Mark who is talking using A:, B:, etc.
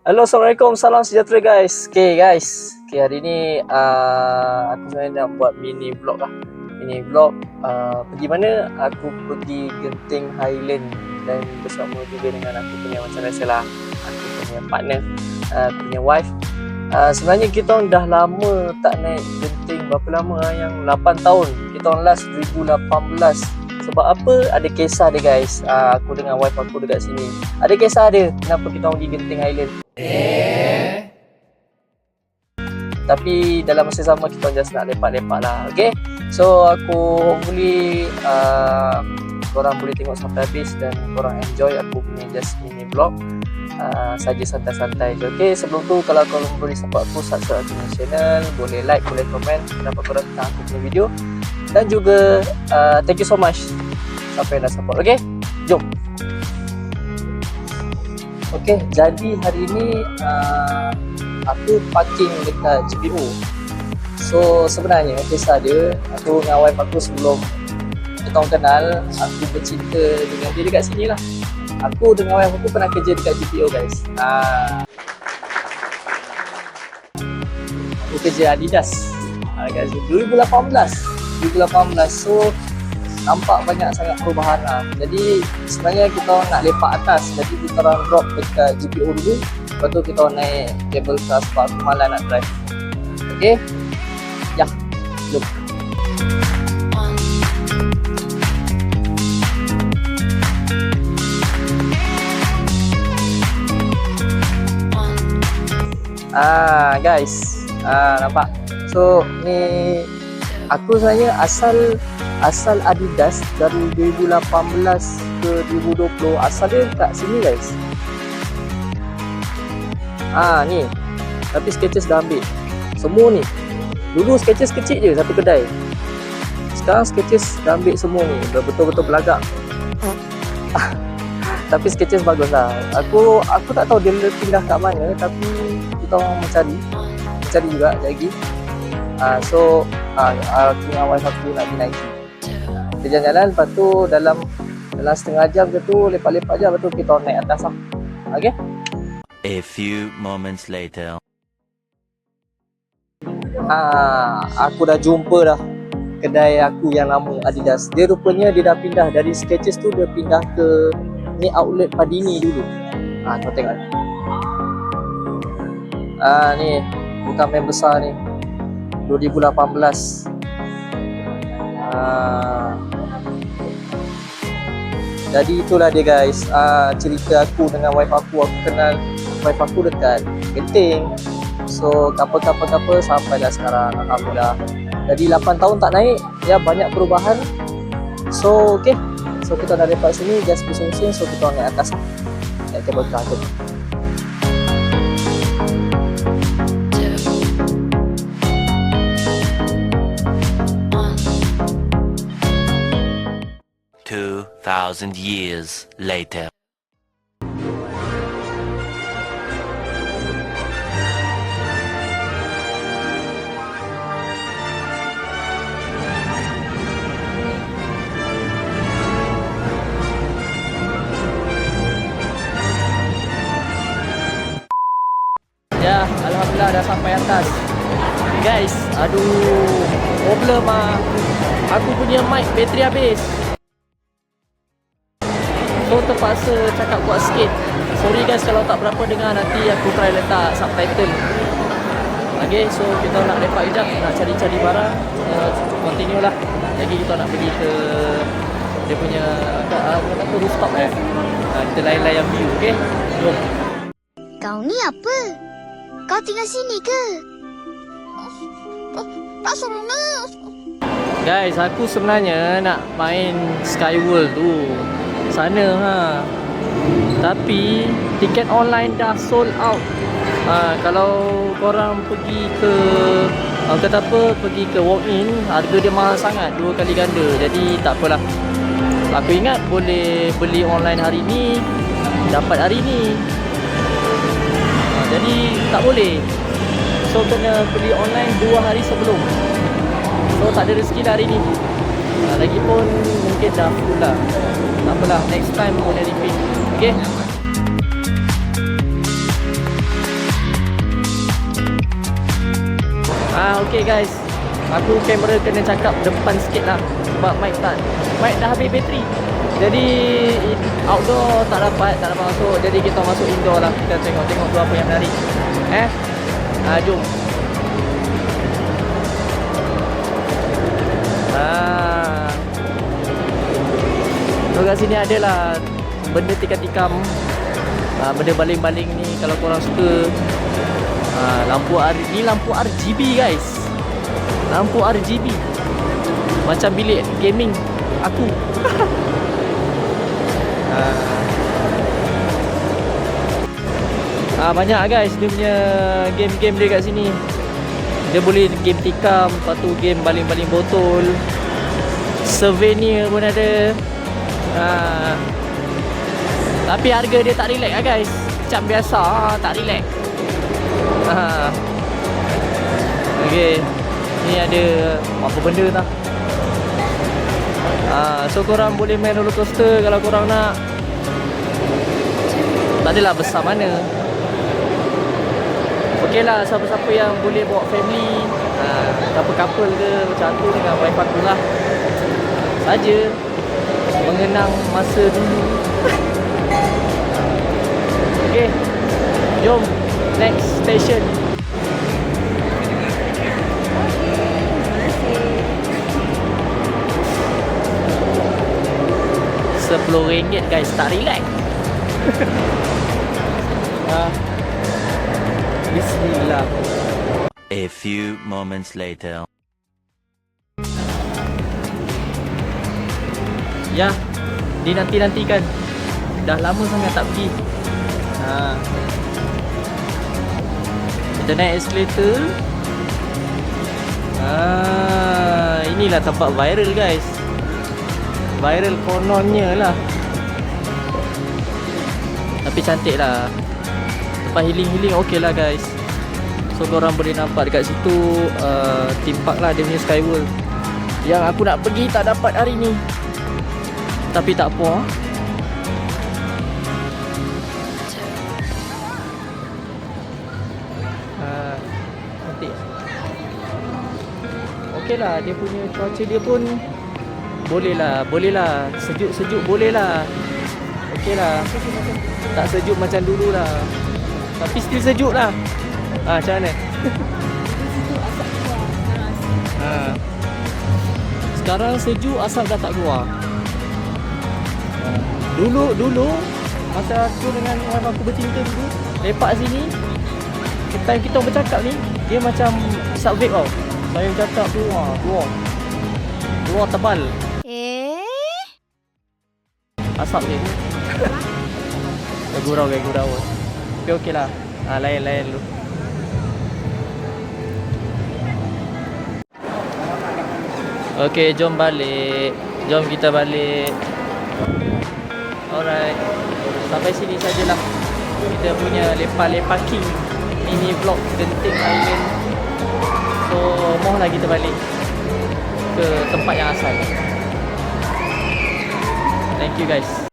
A: Halo, Assalamualaikum, salam sejahtera guys. Okay, hari ni aku sebenarnya nak buat mini vlog lah. Mini vlog pergi mana? Aku pergi Genting Highland dan bersama juga dengan aku punya macam biasalah, aku punya partner, aku punya wife. Sebenarnya kita orang dah lama tak naik Genting. Berapa lama yang 8 tahun. Kita orang last 2018. Sebab apa? Ada kisah dia guys. Aku dengan wife aku dekat sini. Ada kisah dia kenapa kita orang pergi Genting Highland. Tapi dalam masa sama kita just nak lepak-lepak lah. Okay, so aku hopefully korang boleh tengok sampai habis dan korang enjoy aku punya just mini vlog saja santai-santai je. Okay, sebelum tu kalau korang boleh support aku, subscribe aku punya channel, boleh like, boleh komen pendapat korang tentang aku punya video. Dan juga thank you so much sampai dah support. Okay, jom. Okay, jadi hari ni aku parking dekat GPO. So sebenarnya kisah dia, aku dengan wife aku sebelum kita orang kenal, aku bercinta dengan dia dekat sini lah. Aku dengan wife aku pernah kerja dekat GPO guys. Aku kerja Adidas kat 2018. So nampak banyak sangat perubahan lah. Jadi sebenarnya kita orang nak lepak atas. Jadi kita orang drop dekat GPO dulu. Lepas tu kita orang naik cable car sebab aku malas nak drive. Okay, ya, jom. Guys, nampak? So ni aku sebenarnya asal Adidas dari 2018 ke 2020. Asal dia kat sini guys. Ni. Tapi Skechers dah ambil semua ni. Dulu Skechers kecil je satu kedai. Sekarang Skechers dah ambil semua ni. Betul-betul belagak. Tapi Skechers bagus lah. Aku tak tahu dia pindah kat mana, tapi kita orang mencari juga lagi. So aku dengan wife aku nak pergi Nike. Kita jalan-jalan, lepas tu dalam setengah jam ke tu lepak-lepak je, lepas tu kita orang naik atas lah. Okay.
B: A few moments later.
A: Aku dah jumpa dah kedai aku yang lama Adidas. Dia rupanya dia dah pindah dari Skechers tu, dia pindah ke ni outlet Padini dulu. Kau tengok. Ni bukan main besar ni. 2018. Jadi itulah dia guys. Cerita aku dengan wife aku kenal wife aku dekat Genting. So couple sampai dah sekarang, alhamdulillah. Jadi 8 tahun tak naik, ya banyak perubahan. So okay, so kita dah lepas sini, just pusing-pusing. So kita naik atas, naik cable car tu.
B: Thousand years later.
A: Ya, alhamdulillah dah sampai atas. Guys, aduh, problem aku punya mic bateri habis. So terpaksa cakap kuat sikit. Sorry guys kalau tak berapa dengar, nanti aku try letak subtitle. Okay, so kita nak lepak sekejap, nak cari-cari barang, continue lah. Jadi kita nak pergi ke dia punya kata rooftop kita layan-layan view. Okay, jom.
C: Kau ni apa? Kau tinggal sini ke? Tak seronok.
A: Guys, aku sebenarnya nak main Skyworld tu sana tapi tiket online dah sold out. Kalau korang pergi ke kata apa, pergi ke walk in, harga dia mahal sangat, 2 kali ganda. Jadi tak apalah, aku ingat boleh beli online hari ni, dapat hari ni. Jadi tak boleh, so kena beli online 2 hari sebelum. So tak ada rezeki lah hari ni. Lagipun mungkin dah full lah. Tak apalah, next time boleh repeat. Okay. Okay guys, aku kamera kena cakap depan sikit lah sebab mic dah habis bateri. Jadi outdoor tak dapat masuk. Jadi kita masuk indoor lah. Kita tengok tu apa yang menarik. Jom. So kat sini adalah benda tikam-tikam, benda baling-baling ni kalau korang suka. Lampu RGB guys. Lampu RGB macam bilik gaming aku. Banyak guys dia punya game-game dia kat sini. Dia boleh game tikam, lepas tu game baling-baling botol, souvenir pun ada. Tapi harga dia tak relax lah guys. Macam biasa tak relax. Okay, ni ada apa benda tak? So korang boleh main roller coaster kalau korang nak. Tak adalah besar mana. Okey lah, siapa-siapa yang boleh bawa family, couple-couple ke macam aku dengan wife aku lah, saja mengenang masa dulu. Okey, jom next station. RM10 guys, tak relax. Bismillah.
B: A few moments later.
A: Ya, dinanti-nantikan. Dah lama sangat tak pergi. Kita naik escalator. Inilah tempat viral guys. Viral kononnya lah. Tapi cantik lah. Tempat healing okey lah guys. So korang boleh nampak dekat situ theme park lah, dia punya Sky World. Yang aku nak pergi tak dapat hari ni. Tapi tak apa. Cantik. Okey lah, dia punya cuaca dia pun boleh lah. Sejuk-sejuk boleh lah. Okey lah. Tak sejuk macam dulu lah. Tapi still sejuk lah. Macam mana? Sekarang sejuk asal dah tak keluar. Dulu masa aku dengan wife aku bercinta dulu, lepak sini, time kita bercakap ni, dia macam subway tau. Saya bercakap tu, keluar tebal. Asap je. Gurau. Tapi okey lah. Layan dulu. Okey, jom kita balik. Alright, sampai sini sajalah kita punya lepak-lepaking mini vlog Genting Island. So, mohonlah kita balik ke tempat yang asal. Thank you guys.